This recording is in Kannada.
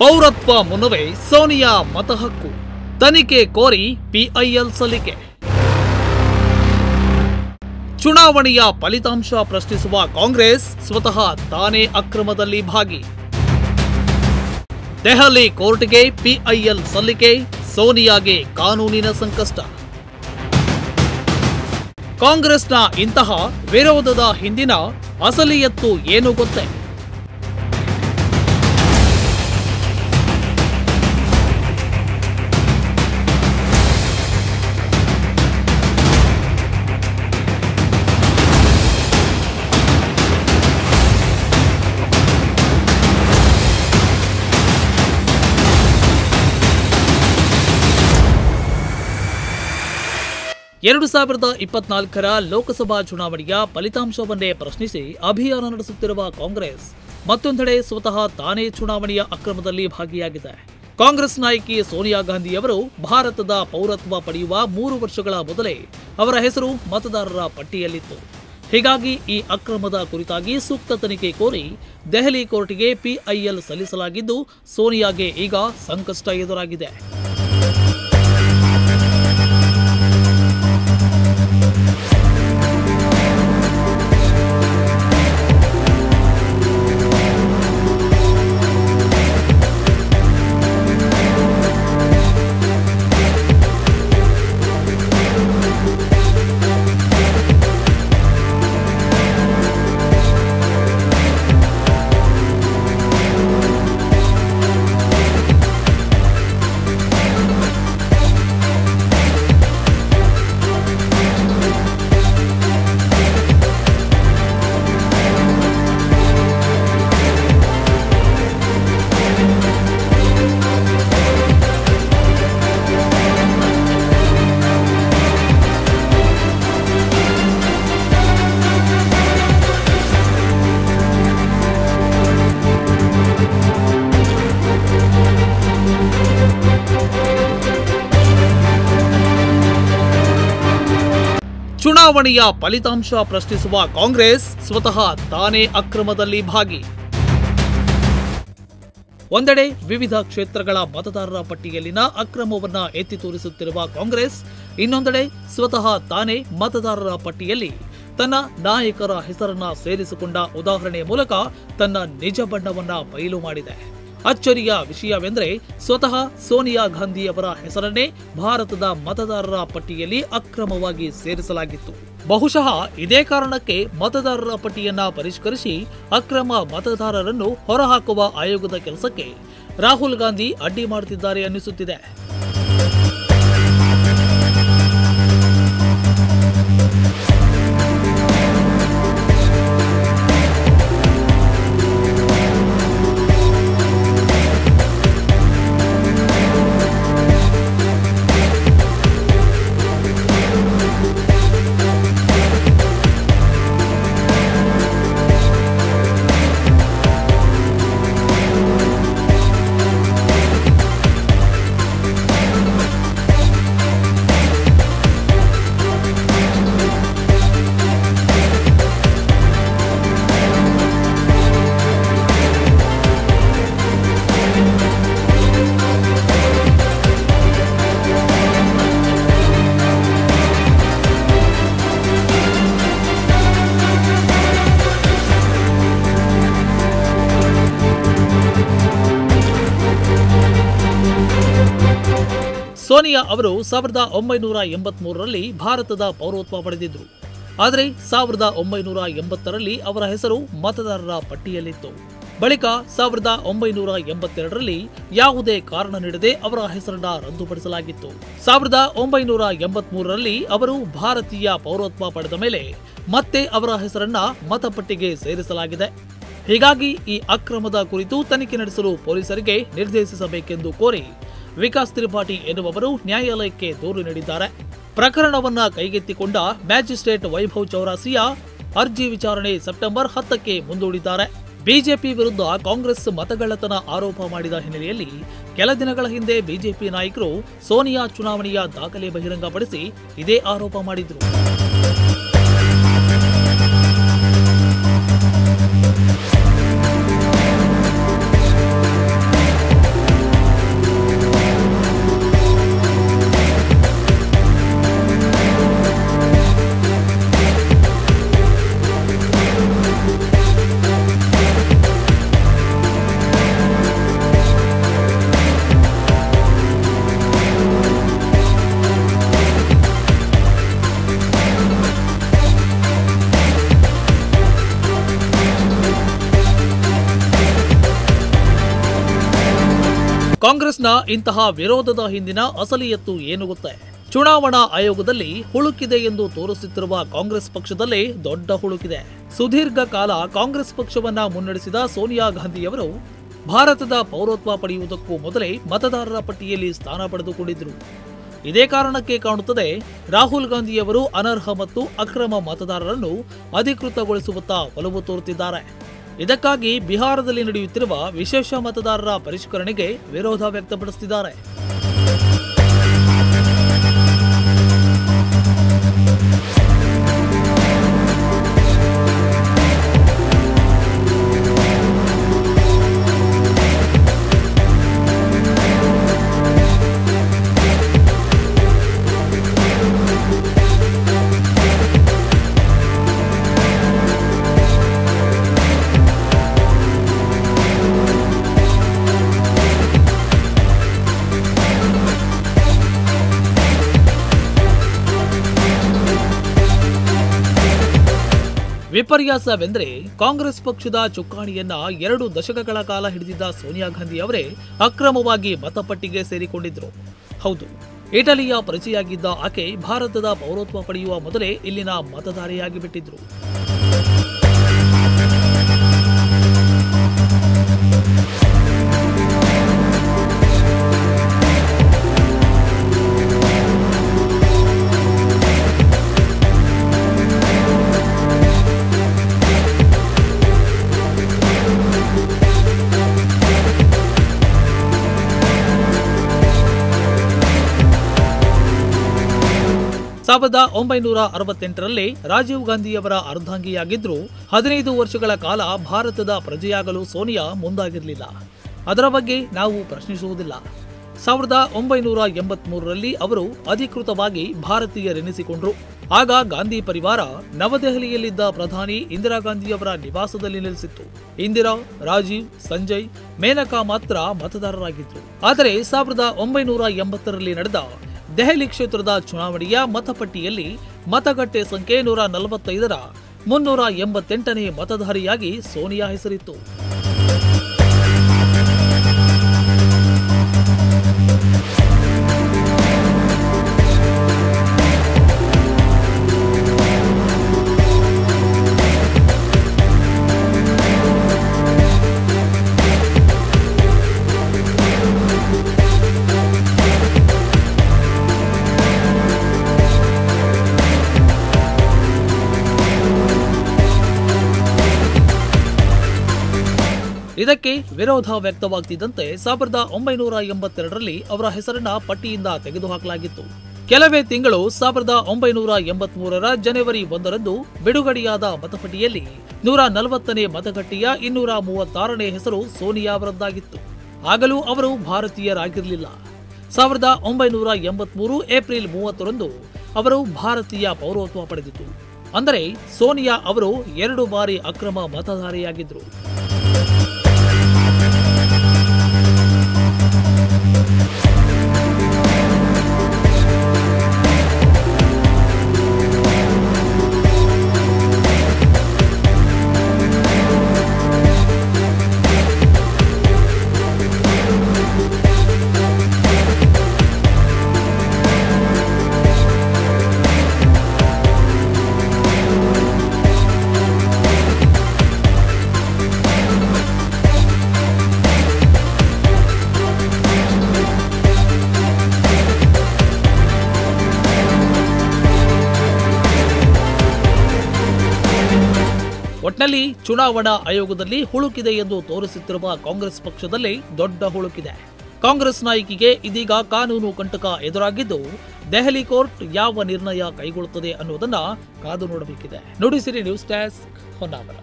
ಪೌರತ್ವ ಮುನ್ನವೇ ಸೋನಿಯಾ ಮತಹಕ್ಕು ತನಿಖೆ ಕೋರಿ ಪಿಐಎಲ್ ಸಲ್ಲಿಕೆ. ಚುನಾವಣೆಯ ಫಲಿತಾಂಶ ಪ್ರಶ್ನಿಸುವ ಕಾಂಗ್ರೆಸ್ ಸ್ವತಃ ತಾನೇ ಅಕ್ರಮದಲ್ಲಿ ಭಾಗಿ. ದೆಹಲಿ ಕೋರ್ಟ್ಗೆ ಪಿಐಎಲ್ ಸಲ್ಲಿಕೆ, ಸೋನಿಯಾಗೆ ಕಾನೂನಿನ ಸಂಕಷ್ಟ. ಕಾಂಗ್ರೆಸ್ನ ಇಂತಹ ವಿರೋಧದ ಹಿಂದಿನ ಅಸಲಿಯತ್ತು ಏನು ಗೊತ್ತೇ? ಎರಡು 2024ರ ಲೋಕಸಭಾ ಚುನಾವಣೆಯ ಫಲಿತಾಂಶವನ್ನೇ ಪ್ರಶ್ನಿಸಿ ಅಭಿಯಾನ ನಡೆಸುತ್ತಿರುವ ಕಾಂಗ್ರೆಸ್ ಮತ್ತೊಂದೆಡೆ ಸ್ವತಃ ತಾನೇ ಚುನಾವಣೆಯ ಅಕ್ರಮದಲ್ಲಿ ಭಾಗಿಯಾಗಿದೆ. ಕಾಂಗ್ರೆಸ್ ನಾಯಕಿ ಸೋನಿಯಾ ಗಾಂಧಿಯವರು ಭಾರತದ ಪೌರತ್ವ ಪಡೆಯುವ 3 ವರ್ಷಗಳ ಮೊದಲೇ ಅವರ ಹೆಸರು ಮತದಾರರ ಪಟ್ಟಿಯಲ್ಲಿತ್ತು. ಹೀಗಾಗಿ ಈ ಅಕ್ರಮದ ಕುರಿತಾಗಿ ಸೂಕ್ತ ತನಿಖೆ ಕೋರಿ ದೆಹಲಿ ಕೋರ್ಟ್ಗೆ ಪಿಐಎಲ್ ಸಲ್ಲಿಸಲಾಗಿದ್ದು, ಸೋನಿಯಾಗೆ ಈಗ ಸಂಕಷ್ಟ ಎದುರಾಗಿದೆ. ಚುನಾವಣೆಯ ಫಲಿತಾಂಶ ಪ್ರಶ್ನಿಸುವ ಕಾಂಗ್ರೆಸ್ ಸ್ವತಃ ತಾನೇ ಅಕ್ರಮದಲ್ಲಿ ಭಾಗಿ. ಒಂದೆಡೆ ವಿವಿಧ ಕ್ಷೇತ್ರಗಳ ಮತದಾರರ ಪಟ್ಟಿಯಲ್ಲಿನ ಅಕ್ರಮವನ್ನ ಎತ್ತಿ ತೋರಿಸುತ್ತಿರುವ ಕಾಂಗ್ರೆಸ್, ಇನ್ನೊಂದೆಡೆ ಸ್ವತಃ ತಾನೇ ಮತದಾರರ ಪಟ್ಟಿಯಲ್ಲಿ ತನ್ನ ನಾಯಕರ ಹೆಸರನ್ನ ಸೇರಿಸಿಕೊಂಡ ಉದಾಹರಣೆ ಮೂಲಕ ತನ್ನ ನಿಜ ಬಣ್ಣವನ್ನ ಬಯಲು ಮಾಡಿದೆ. ಅಚ್ಚರಿಯ ವಿಷಯವೆಂದರೆ ಸ್ವತಃ ಸೋನಿಯಾ ಗಾಂಧಿಯವರ ಹೆಸರನ್ನೇ ಭಾರತದ ಮತದಾರರ ಪಟ್ಟಿಯಲ್ಲಿ ಅಕ್ರಮವಾಗಿ ಸೇರಿಸಲಾಗಿತ್ತು. ಬಹುಶಃ ಇದೇ ಕಾರಣಕ್ಕೆ ಮತದಾರರ ಪಟ್ಟಿಯನ್ನ ಪರಿಷ್ಕರಿಸಿ ಅಕ್ರಮ ಮತದಾರರನ್ನು ಹೊರಹಾಕುವ ಆಯೋಗದ ಕೆಲಸಕ್ಕೆ ರಾಹುಲ್ ಗಾಂಧಿ ಅಡ್ಡಿ ಮಾಡುತ್ತಿದ್ದಾರೆ ಅನ್ನಿಸುತ್ತಿದೆ. ಸೋನಿಯಾ ಅವರು 1983ರಲ್ಲಿ ಭಾರತದ ಪೌರತ್ವ ಪಡೆದಿದ್ರು. ಆದರೆ 1980ರಲ್ಲಿ ಅವರ ಹೆಸರು ಮತದಾರರ ಪಟ್ಟಿಯಲ್ಲಿತ್ತು. ಬಳಿಕ 1982ರಲ್ಲಿ ಯಾವುದೇ ಕಾರಣ ನೀಡದೆ ಅವರ ಹೆಸರನ್ನ ರದ್ದುಪಡಿಸಲಾಗಿತ್ತು. 1983ರಲ್ಲಿ ಅವರು ಭಾರತೀಯ ಪೌರತ್ವ ಪಡೆದ ಮೇಲೆ ಮತ್ತೆ ಅವರ ಹೆಸರನ್ನ ಮತಪಟ್ಟಿಗೆ ಸೇರಿಸಲಾಗಿದೆ. ಹೀಗಾಗಿ ಈ ಅಕ್ರಮದ ಕುರಿತು ತನಿಖೆ ನಡೆಸಲು ಪೊಲೀಸರಿಗೆ ನಿರ್ದೇಶಿಸಬೇಕೆಂದು ಕೋರಿ ವಿಕಾಸ್ ತ್ರಿಪಾಠಿ ಎನ್ನುವವರು ನ್ಯಾಯಾಲಯಕ್ಕೆ ದೂರು ನೀಡಿದ್ದಾರೆ. ಪ್ರಕರಣವನ್ನ ಕೈಗೆತ್ತಿಕೊಂಡ ಮ್ಯಾಜಿಸ್ಟ್ರೇಟ್ ವೈಭವ್ ಚೌರಾಸಿಯಾ ಅರ್ಜಿ ವಿಚಾರಣೆ ಸೆಪ್ಟೆಂಬರ್ 10ಕ್ಕೆ ಮುಂದೂಡಿದ್ದಾರೆ. ಬಿಜೆಪಿ ವಿರುದ್ಧ ಕಾಂಗ್ರೆಸ್ ಮತಗಳ್ಳತನ ಆರೋಪ ಮಾಡಿದ ಹಿನ್ನೆಲೆಯಲ್ಲಿ ಕೆಲ ದಿನಗಳ ಹಿಂದೆ ಬಿಜೆಪಿ ನಾಯಕರು ಸೋನಿಯಾ ಚುನಾವಣೆಯ ದಾಖಲೆ ಬಹಿರಂಗಪಡಿಸಿ ಇದೇ ಆರೋಪ ಮಾಡಿದ್ರು. ಕಾಂಗ್ರೆಸ್ನ ಇಂತಹ ವಿರೋಧದ ಹಿಂದಿನ ಅಸಲಿಯತ್ತು ಏನು ಗೊತ್ತೇ? ಚುನಾವಣಾ ಆಯೋಗದಲ್ಲಿ ಹುಳುಕಿದೆ ಎಂದು ತೋರಿಸುತ್ತಿರುವ ಕಾಂಗ್ರೆಸ್ ಪಕ್ಷದಲ್ಲಿ ದೊಡ್ಡ ಹುಳುಕಿದೆ. ಸುದೀರ್ಘ ಕಾಲ ಕಾಂಗ್ರೆಸ್ ಪಕ್ಷವನ್ನ ಮುನ್ನಡೆಸಿದ ಸೋನಿಯಾ ಗಾಂಧಿಯವರು ಭಾರತದ ಪೌರತ್ವ ಪಡೆಯುವುದಕ್ಕೂ ಮೊದಲೇ ಮತದಾರರ ಪಟ್ಟಿಯಲ್ಲಿ ಸ್ಥಾನ ಪಡೆದುಕೊಂಡಿದ್ದರು. ಇದೇ ಕಾರಣಕ್ಕೆ ಕಾಣುತ್ತದೆ ರಾಹುಲ್ ಗಾಂಧಿಯವರು ಅನರ್ಹ ಮತ್ತು ಅಕ್ರಮ ಮತದಾರರನ್ನು ಅಧಿಕೃತಗೊಳಿಸುವತ್ತ ಒಲವು ತೋರುತ್ತಿದ್ದಾರೆ. ಇದಕ್ಕಾಗಿ ಬಿಹಾರದಲ್ಲಿ ನಡೆಯುತ್ತಿರುವ ವಿಶೇಷ ಮತದಾರರ ಪರಿಷ್ಕರಣೆಗೆ ವಿರೋಧ ವ್ಯಕ್ತಪಡಿಸುತ್ತಿದ್ದಾರೆ. ವಿಪರ್ಯಾಸವೆಂದರೆ ಕಾಂಗ್ರೆಸ್ ಪಕ್ಷದ ಚುಕ್ಕಾಣಿಯನ್ನ 2 ದಶಕಗಳ ಕಾಲ ಹಿಡಿದಿದ್ದ ಸೋನಿಯಾ ಗಾಂಧಿ ಅವರೇ ಅಕ್ರಮವಾಗಿ ಮತಪಟ್ಟಿಗೆ ಸೇರಿಕೊಂಡಿದ್ರು. ಹೌದು, ಇಟಲಿಯ ಪ್ರಜೆಯಾಗಿದ್ದ ಆಕೆ ಭಾರತದ ಪೌರತ್ವ ಪಡೆಯುವ ಮೊದಲೇ ಇಲ್ಲಿನ ಮತದಾರಿಯಾಗಿ ಬಿಟ್ಟಿದ್ರು. ಸಾವಿರದ 1968ರಲ್ಲಿ ರಾಜೀವ್ ಗಾಂಧಿಯವರ ಅರ್ಧಾಂಗಿಯಾಗಿದ್ರು. 15 ವರ್ಷಗಳ ಕಾಲ ಭಾರತದ ಪ್ರಜೆಯಾಗಲು ಸೋನಿಯಾ ಮುಂದಾಗಿರಲಿಲ್ಲ. ಅದರ ಬಗ್ಗೆ ನಾವು ಪ್ರಶ್ನಿಸುವುದಿಲ್ಲ. 1983ರಲ್ಲಿ ಅವರು ಅಧಿಕೃತವಾಗಿ ಭಾರತೀಯರೆನಿಸಿಕೊಂಡ್ರು. ಆಗ ಗಾಂಧಿ ಪರಿವಾರ ನವದೆಹಲಿಯಲ್ಲಿದ್ದ ಪ್ರಧಾನಿ ಇಂದಿರಾ ಗಾಂಧಿಯವರ ನಿವಾಸದಲ್ಲಿ ನೆಲೆಸಿತ್ತು. ಇಂದಿರಾ, ರಾಜೀವ್, ಸಂಜಯ್, ಮೇನಕಾ ಮಾತ್ರ ಮತದಾರರಾಗಿದ್ರು. ಆದರೆ 1980ರಲ್ಲಿ ನಡೆದ ದೆಹಲಿ ಕ್ಷೇತ್ರದ ಚುನಾವಣೆಯ ಮತಪಟ್ಟಿಯಲ್ಲಿ ಮತಗಟ್ಟೆ ಸಂಖ್ಯೆ 145ರ 388ನೇ ಮತದಾರಿಯಾಗಿ ಸೋನಿಯಾ ಹೆಸರಿತ್ತು. ಇದಕ್ಕೆ ವಿರೋಧ ವ್ಯಕ್ತವಾಗ್ತಿದ್ದಂತೆ 1982ರಲ್ಲಿ ಅವರ ಹೆಸರನ್ನ ಪಟ್ಟಿಯಿಂದ ತೆಗೆದುಹಾಕಲಾಗಿತ್ತು. ಕೆಲವೇ ತಿಂಗಳು 1983ರ ಜನವರಿ 1ರಂದು ಬಿಡುಗಡೆಯಾದ ಮತಪಟ್ಟಿಯಲ್ಲಿ 140ನೇ ಮತಗಟ್ಟೆಯ 236ನೇ ಹೆಸರು ಸೋನಿಯಾ ಅವರದ್ದಾಗಿತ್ತು. ಆಗಲೂ ಅವರು ಭಾರತೀಯರಾಗಿರಲಿಲ್ಲ. 1983 ಏಪ್ರಿಲ್ 30ರಂದು ಅವರು ಭಾರತೀಯ ಪೌರತ್ವ ಪಡೆದಿತ್ತು. ಅಂದರೆ ಸೋನಿಯಾ ಅವರು 2 ಬಾರಿ ಅಕ್ರಮ ಮತದಾರಿಯಾಗಿದ್ರು. ಒಟ್ನಲ್ಲಿ ಚುನಾವಣಾ ಆಯೋಗದಲ್ಲಿ ಹುಳುಕಿದೆ ಎಂದು ತೋರಿಸುತ್ತಿರುವ ಕಾಂಗ್ರೆಸ್ ಪಕ್ಷದಲ್ಲಿ ದೊಡ್ಡ ಹುಳುಕಿದೆ. ಕಾಂಗ್ರೆಸ್ ನಾಯಕಿಗೆ ಇದೀಗ ಕಾನೂನು ಕಂಟಕ ಎದುರಾಗಿದ್ದು, ದೆಹಲಿ ಕೋರ್ಟ್ ಯಾವ ನಿರ್ಣಯ ಕೈಗೊಳ್ಳುತ್ತದೆ ಅನ್ನೋದನ್ನ ಕಾದು ನೋಡಬೇಕಿದೆ. Nudisiri news desk, Honnavar.